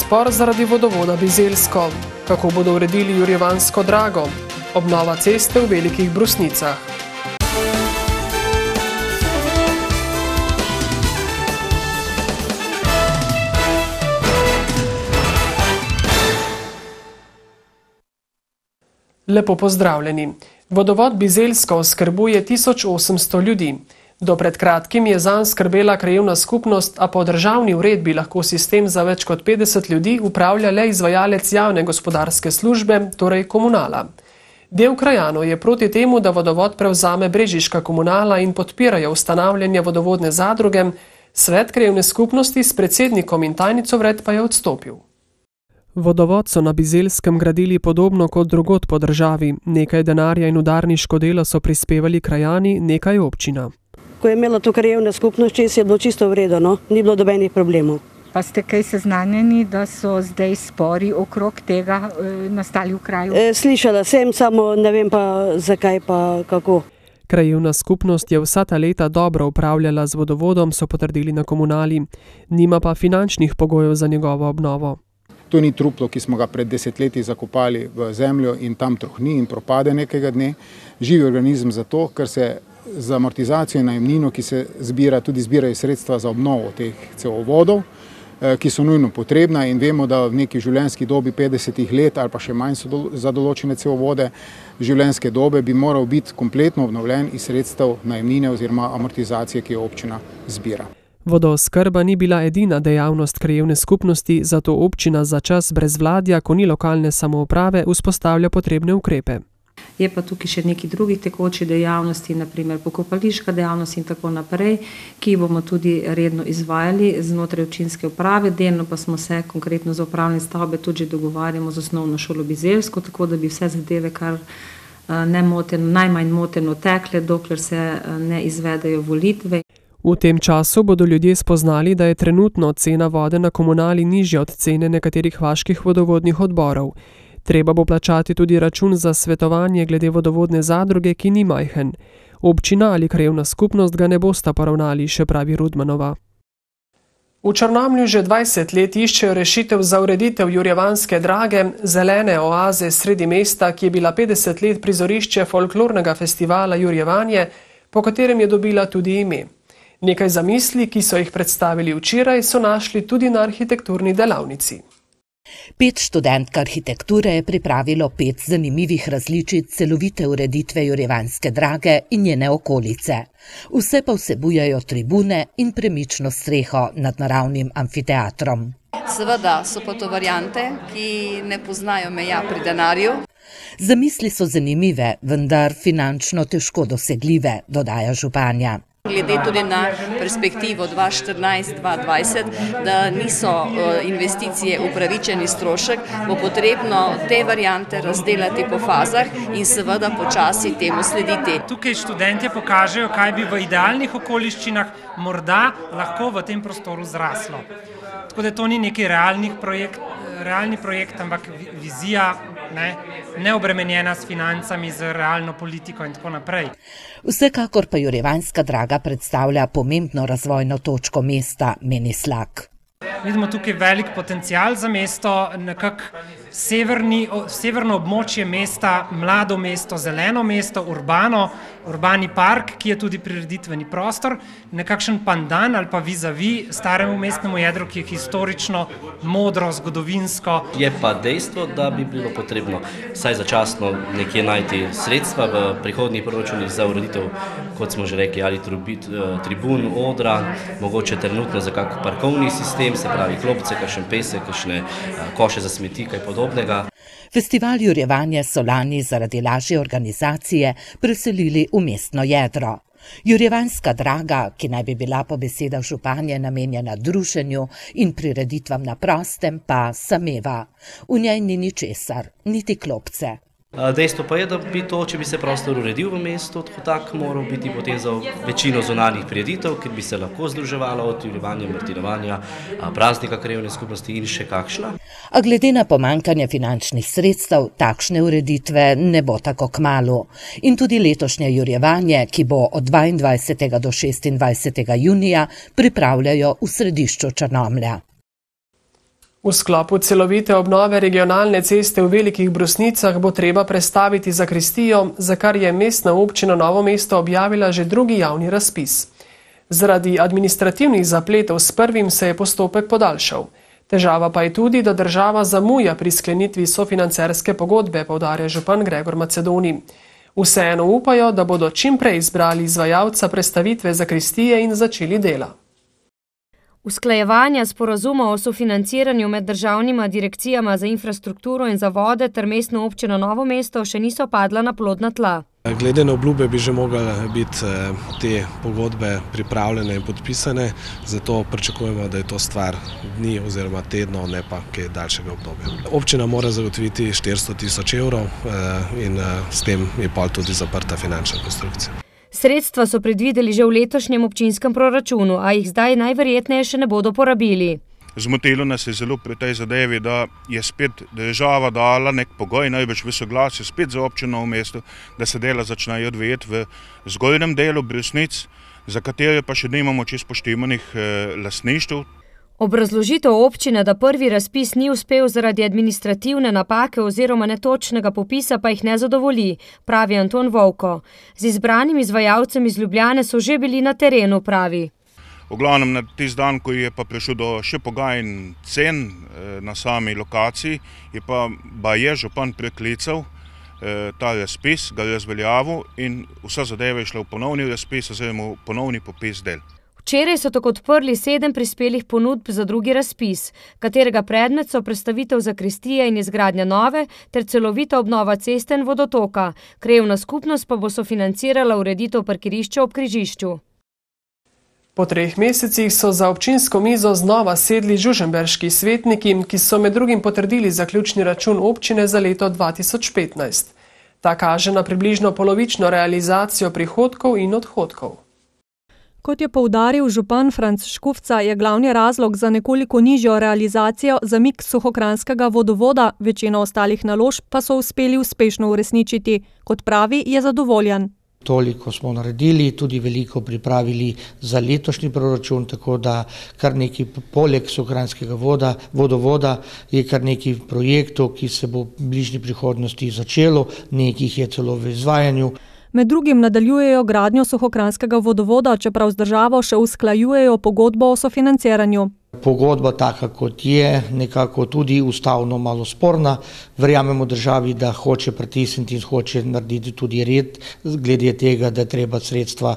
spor zaradi vodovoda Bizeljsko. Kako bodo uredili Jurjevansko Drago? Obnova ceste v Velikih Brusnicah. Lepo pozdravljeni. Vodovod Bizeljsko oskrbuje 1800 ljudi. Do pred kratkim je zanj skrbela krajevna skupnost, a po državni uredbi lahko sistem za več kot 50 ljudi upravlja le izvajalec javne gospodarske službe, torej komunala. Del krajanov je proti temu, da vodovod prevzame brežiška komunala in podpirajo ustanavljanje vodovodne zadruge. Svet krajevne skupnosti s predsednikom in tajnico vred pa je odstopil. Vodovod so na Bizeljskem gradili podobno kot drugod po državi. Nekaj denarja in udarniško delo so prispevali krajani, nekaj občina. Ko je imela to krajevna skupnost, je bilo čisto v redu, no? Ni bilo nobenih problemov. Pa ste kaj seznanjeni, da so zdaj spori okrog tega nastali v kraju? Slišala sem, samo ne vem pa zakaj pa kako. Krajevna skupnost je vsa ta leta dobro upravljala z vodovodom, so potrdili na komunali. Nima pa finančnih pogojev za njegovo obnovo. To ni truplo, ki smo ga pred desetletji zakopali v zemljo in tam trohni in propade nekega dne. Živi organizem zato, ker se za amortizacijo in najemnino, ki se zbira, tudi zbirajo sredstva za obnovo teh cevovodov, ki so nujno potrebna in vemo, da v neki življenjski dobi 50 let ali pa še manj za določene cevovode življenjske dobe bi moral biti kompletno obnovljen iz sredstev najemnine oziroma amortizacije, ki jo občina zbira. Vodooskrba ni bila edina dejavnost krajevne skupnosti, zato občina za čas brezvladja, ko ni lokalne samouprave, vzpostavlja potrebne ukrepe. Je pa tukaj še neki drugi tekoči dejavnosti, naprimer pokopališka dejavnost in tako naprej, ki bomo tudi redno izvajali znotraj občinske uprave. Delno pa smo se konkretno za upravne stavbe tudi dogovarjamo z osnovno šolo Bizeljsko, tako da bi vse zadeve kar najmanj moteno tekle, dokler se ne izvedejo volitve. V tem času bodo ljudje spoznali, da je trenutno cena vode na komunali nižja od cene nekaterih vaških vodovodnih odborov. Treba bo plačati tudi račun za svetovanje glede vodovodne zadruge, ki ni majhen. Občina ali krajevna skupnost ga ne bosta poravnali, še pravi Rudmanova. V Črnomlju že 20 let iščejo rešitev za ureditev Jurjevanske Drage, zelene oaze sredi mesta, ki je bila 50 let prizorišče folklornega festivala Jurjevanje, po katerem je dobila tudi ime. Nekaj zamisli, ki so jih predstavili včeraj, so našli tudi na arhitekturni delavnici. 5 študentk arhitekture je pripravilo 5 zanimivih različic celovite ureditve Jurjevanske Drage in njene okolice. Vse pa vsebujejo tribune in premično streho nad naravnim amfiteatrom. Seveda so pa to variante, ki ne poznajo meja pri denarju. Zamisli so zanimive, vendar finančno težko dosegljive, dodaja županja. Glede tudi na perspektivo 2014-2020, da niso investicije upravičeni strošek, bo potrebno te variante razdelati po fazah in seveda počasi temu slediti. Tukaj študentje pokažejo, kaj bi v idealnih okoliščinah morda lahko v tem prostoru zraslo. Tako da to ni neki realni projekt, ampak vizija, neobremenjena s financami, z realno politiko in tako naprej. Vsekakor pa Jurjevanska Draga predstavlja pomembno razvojno točko mesta, meni Slak. Vidimo tukaj velik potencial za mesto, nekako severno območje mesta, mlado mesto, zeleno mesto, urbani park, ki je tudi prireditveni prostor, nekakšen pandan ali pa vis-a-vis staremu mestnemu jedru, ki je historično, modro, zgodovinsko. Je pa dejstvo, da bi bilo potrebno vsaj začasno nekje najti sredstva v prihodnjih proračunih za ureditev, kot smo že rekli, ali tribun, odra, mogoče trenutno za kak parkovni sistem, se pravi klopce, kakšen pesek, kakšne koše za smeti, kaj podobnega. Festival Jurjevanje so lani zaradi lažje organizacije preselili v mestno jedro. Jurjevanska Draga, ki naj bi bila po besedah županje namenjena druženju in prireditvam na prostem, pa sameva. V njej ni ničesar, niti klopce. Dejstvo pa je, da bi to, če bi se prostor uredil v mestu, tak moral biti potem za večino zunanjih prireditev, ker bi se lahko združevalo od Jurjevanja, martinovanja, praznika krajevne skupnosti in še kakšna. A glede na pomanjkanje finančnih sredstev, takšne ureditve ne bo tako kmalu. In tudi letošnje Jurjevanje, ki bo od 22. do 26. junija, pripravljajo v središču Črnomlja. V sklopu celovite obnove regionalne ceste v Velikih Brusnicah bo treba prestaviti zakristijo, za kar je mestna občina Novo mesto objavila že drugi javni razpis. Zaradi administrativnih zapletov s prvim se je postopek podaljšal. Težava pa je tudi, da država zamuja pri sklenitvi sofinancerske pogodbe, poudarja župan Gregor Macedoni. Vseeno upajo, da bodo čim prej izbrali izvajalca prestavitve zakristije in začeli dela. Usklajevanja sporazuma o sofinanciranju med državnima direkcijama za infrastrukturo in za vode ter mestno občino Novo mesto še niso padla na plodna tla. Glede na obljube bi že mogli biti te pogodbe pripravljene in podpisane, zato pričakujemo, da je to stvar dni oziroma tednov, ne pa kaj daljšega obdobja. Občina mora zagotoviti 400 000 evrov in s tem je pol tudi zaprta finančna konstrukcija. Sredstva so predvideli že v letošnjem občinskem proračunu, a jih zdaj najverjetneje še ne bodo porabili. Zmotilo nas je zelo pri tej zadevi, da je spet država dala nek pogoj, največ v soglasju spet za občino v mestu, da se dela začnejo odvijati v zgornjem delu Brusnic, za katere pa še nimamo čisto poštimanih lastništev. Obrazložitev občine, da prvi razpis ni uspel zaradi administrativne napake oziroma netočnega popisa, pa jih ne zadovolji, pravi Anton Vovko. Z izbranim izvajalcem iz Ljubljane so že bili na terenu, pravi. V glavnem na tisti dan, ko je pa prišel do še pogajanj cen na sami lokaciji, je pa je župan preklical ta razpis, ga razveljavil in vsa zadeva je šla v ponovni razpis oziroma v ponovni popis del. Včeraj so tako odprli 7 prispelih ponudb za drugi razpis, katerega predmet so prestavitev zakristije in izgradnja nove ter celovita obnova ceste in vodotoka. Krajevna skupnost pa bo sofinancirala ureditev parkirišča ob križišču. Po 3 mesecih so za občinsko mizo znova sedli žužemberški svetniki, ki so med drugim potrdili zaključni račun občine za leto 2015. Ta kaže na približno polovično realizacijo prihodkov in odhodkov. Kot je poudaril župan Franc Škufca, je glavni razlog za nekoliko nižjo realizacijo zamik suhokranjskega vodovoda, večino ostalih naložb pa so uspeli uspešno uresničiti. Kot pravi, je zadovoljen. Toliko smo naredili, tudi veliko pripravili za letošnji proračun, tako da kar nekaj poleg suhokranjskega vodovoda je kar nekaj projektov, ki se bo v bližnji prihodnosti začelo, nekih je celo v izvajanju. Med drugim nadaljujejo gradnjo suhokranjskega vodovoda, čeprav z državo še usklajujejo pogodbo o sofinanciranju. Pogodba taka, kot je, nekako tudi ustavno malo sporna. Verjamemo državi, da hoče pritisniti in hoče narediti tudi red, glede tega, da je treba sredstva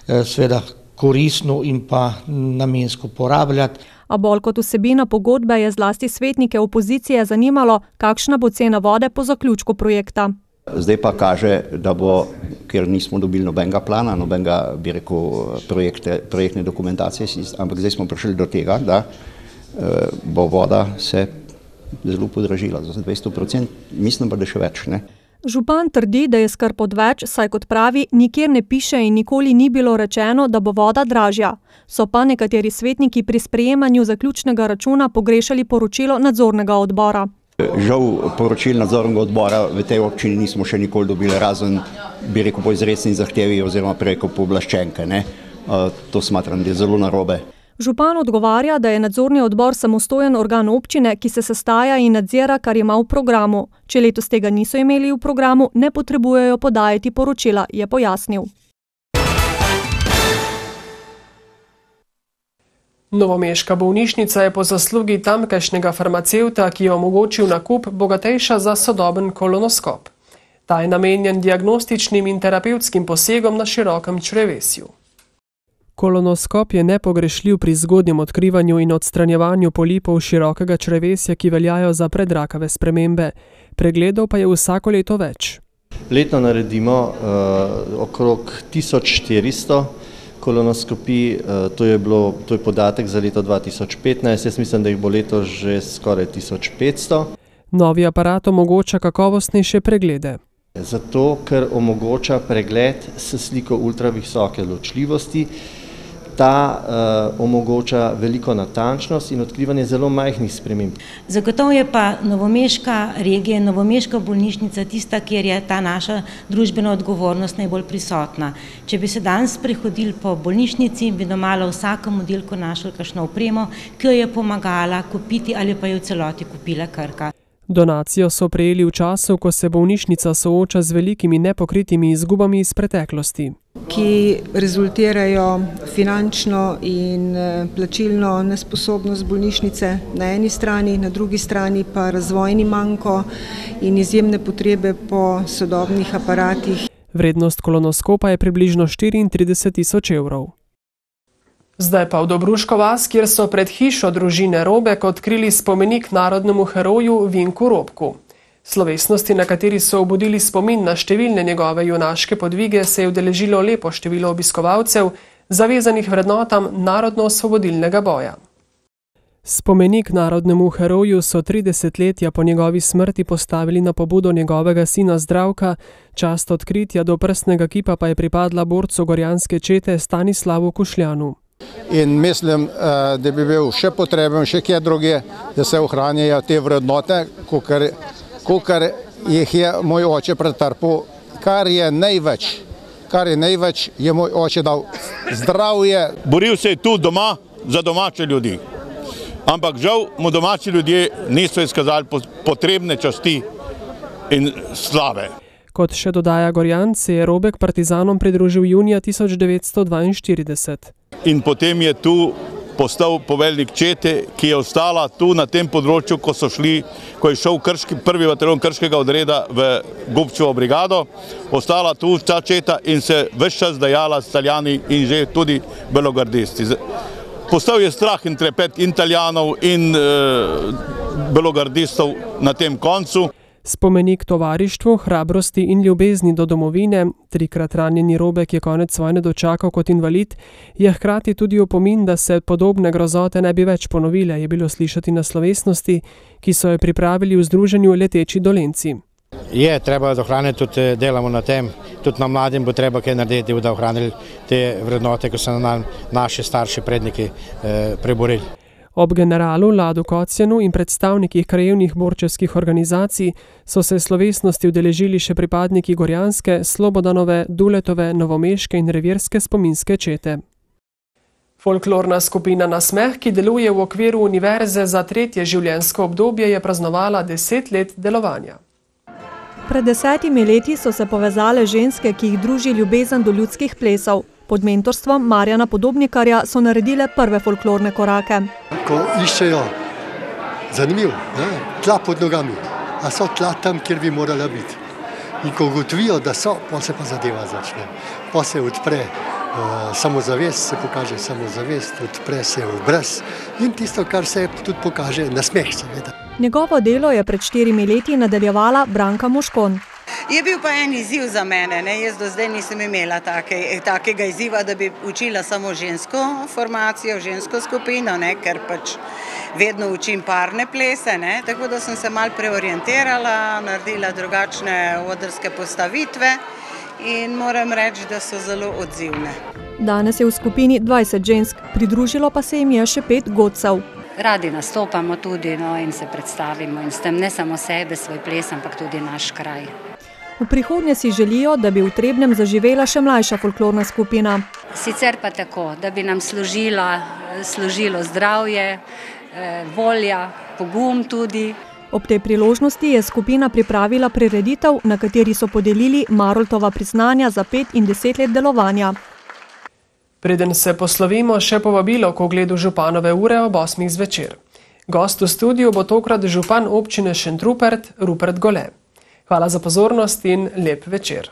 seveda koristno in pa namensko porabljati. A bolj kot vsebina pogodbe je zlasti svetnike opozicije zanimalo, kakšna bo cena vode po zaključku projekta. Zdaj pa kaže, da bo, ker nismo dobili nobenega plana, nobenega, bi rekel, projektne dokumentacije, ampak zdaj smo prišli do tega, da bo voda se zelo podražila za 200%, mislim pa, da še več, ne. Župan trdi, da je skrb odveč, saj kot pravi, nikjer ne piše in nikoli ni bilo rečeno, da bo voda dražja. So pa nekateri svetniki pri sprejemanju zaključnega računa pogrešali poročilo nadzornega odbora. Žal poročil nadzornega odbora v tej občini nismo še nikoli dobili, razen, bi rekel, po izrecni zahtevi oziroma preko pooblaščenke, ne. To smatram, da je zelo narobe. Župan odgovarja, da je nadzorni odbor samostojen organ občine, ki se sestaja in nadzira, kar ima v programu. Če letos tega niso imeli v programu, ne potrebujejo podajati poročila, je pojasnil. Novomeška bolnišnica je po zaslugi tamkajšnjega farmacevta, ki je omogočil nakup, bogatejša za sodoben kolonoskop. Ta je namenjen diagnostičnim in terapevtskim posegom na širokem črevesju. Kolonoskop je nepogrešljiv pri zgodnjem odkrivanju in odstranjevanju polipov širokega črevesja, ki veljajo za predrakave spremembe. Pregledov pa je vsako leto več. Letno naredimo okrog 1400 kolonoskopij, to je podatek za leto 2015, jaz mislim, da jih bo letos že skoraj 1500. Novi aparat omogoča kakovostnejše preglede. Zato, ker omogoča pregled s sliko ultravisoke ločljivosti, ta omogoča veliko natančnost in odkrivanje zelo majhnih sprememb. Zagotovo je pa novomeška regija, novomeška bolnišnica tista, kjer je ta naša družbena odgovornost najbolj prisotna. Če bi se danes prehodili po bolnišnici, bi domala v vsakem oddelku našli kakšno opremo, ki jo je pomagala kupiti ali pa jo v celoti kupila Krka. Donacijo so prejeli v času, ko se bolnišnica sooča z velikimi nepokritimi izgubami iz preteklosti, ki rezultirajo finančno in plačilno nesposobnost bolnišnice na eni strani, na drugi strani pa razvojni manko in izjemne potrebe po sodobnih aparatih. Vrednost kolonoskopa je približno 34.000 evrov. Zdaj pa v Dobruško vas, kjer so pred hišo družine Robek odkrili spomenik narodnemu heroju Vinku Robku. Slovesnosti, na kateri so obudili spomin na številne njegove junaške podvige, se je udeležilo lepo število obiskovalcev, zavezanih vrednotam narodno-osvobodilnega boja. Spomenik narodnemu heroju so 3 desetletja po njegovi smrti postavili na pobudo njegovega sina Zdravka, čast odkritja do prstnega kipa pa je pripadla borcu gorjanske čete Stanislavu Kušljanu. In mislim, da bi bil še potreben, še kje druge, da se ohranjajo te vrednote, kakor jih je moj oče pretrpel, kar je največ je moj oče dal zdravje. Boril se je tu doma za domače ljudi, ampak žal mu domači ljudje niso izkazali potrebne časti in slave. Kot še dodaja Gorjan, se je Robek partizanom pridružil junija 1942. In potem je tu postal poveljnik čete, ki je ostala tu na tem področju, ko je šel prvi bataljon Krškega odreda v Gubčevo brigado, ostala tu ta četa in se ves čas dajala s Italijani in že tudi belogardisti. Postal je strah in trepet Italijanov in belogardistov na tem koncu. Spomenik tovarištvu, hrabrosti in ljubezni do domovine, 3-krat ranjeni Robek je konec vojne dočakal kot invalid, je hkrati tudi opomin, da se podobne grozote ne bi več ponovile, je bilo slišati na slovesnosti, ki so jo pripravili v združenju Leteči Dolenci. Je treba ohraniti, tudi delamo na tem, tudi na mladim bo treba kaj narediti, da ohranili te vrednote, ko so naši starši predniki preborili. Ob generalu Ladu Kocjanu in predstavnikih krajevnih borčevskih organizacij so se slovesnosti udeležili še pripadniki gorjanske, Slobodanove, Duletove, novomeške in revirske spominske čete. Folklorna skupina Nasmeh, ki deluje v okviru Univerze za 3. življenjsko obdobje, je praznovala 10 let delovanja. Pred 10 leti so se povezale ženske, ki jih druži ljubezen do ljudskih plesov. Pod mentorstvom Marjana Podobnikarja so naredile prve folklorne korake. Ko iščejo zanimiv, tla pod nogami, a so tla tam, kjer bi morala biti. In ko ugotovijo, da so, pa se pa zadeva začne. Pa se odpre samozavest, se pokaže samozavest, odpre se obraz in tisto, kar se tudi pokaže, nasmeh seveda. Njegovo delo je pred 4 leti nadaljevala Branka Moškon. Je bil pa en izziv za mene, jaz do zdaj nisem imela takega izziva, da bi učila samo žensko formacijo, žensko skupino, ker pač vedno učim parne plese, tako da sem se malo preorientirala, naredila drugačne odrske postavitve in moram reči, da so zelo odzivne. Danes je v skupini 20 žensk, pridružilo pa se jim je še 5 godcev. Radi nastopamo tudi in se predstavimo in s tem ne samo sebe, svoj ples, ampak tudi naš kraj. V prihodnje si želijo, da bi v Trebnjem zaživela še mlajša folklorna skupina. Sicer pa tako, da bi nam služilo zdravje, volja, pogum tudi. Ob tej priložnosti je skupina pripravila prireditev, na kateri so podelili Maroltova priznanja za 5 in 10 let delovanja. Preden se poslovimo, še povabilo k ogledu županove ure ob 8 zvečer. Gost v studiu bo tokrat župan občine Šentrupert Rupert Gole. Hvala za pozornost in lep večer.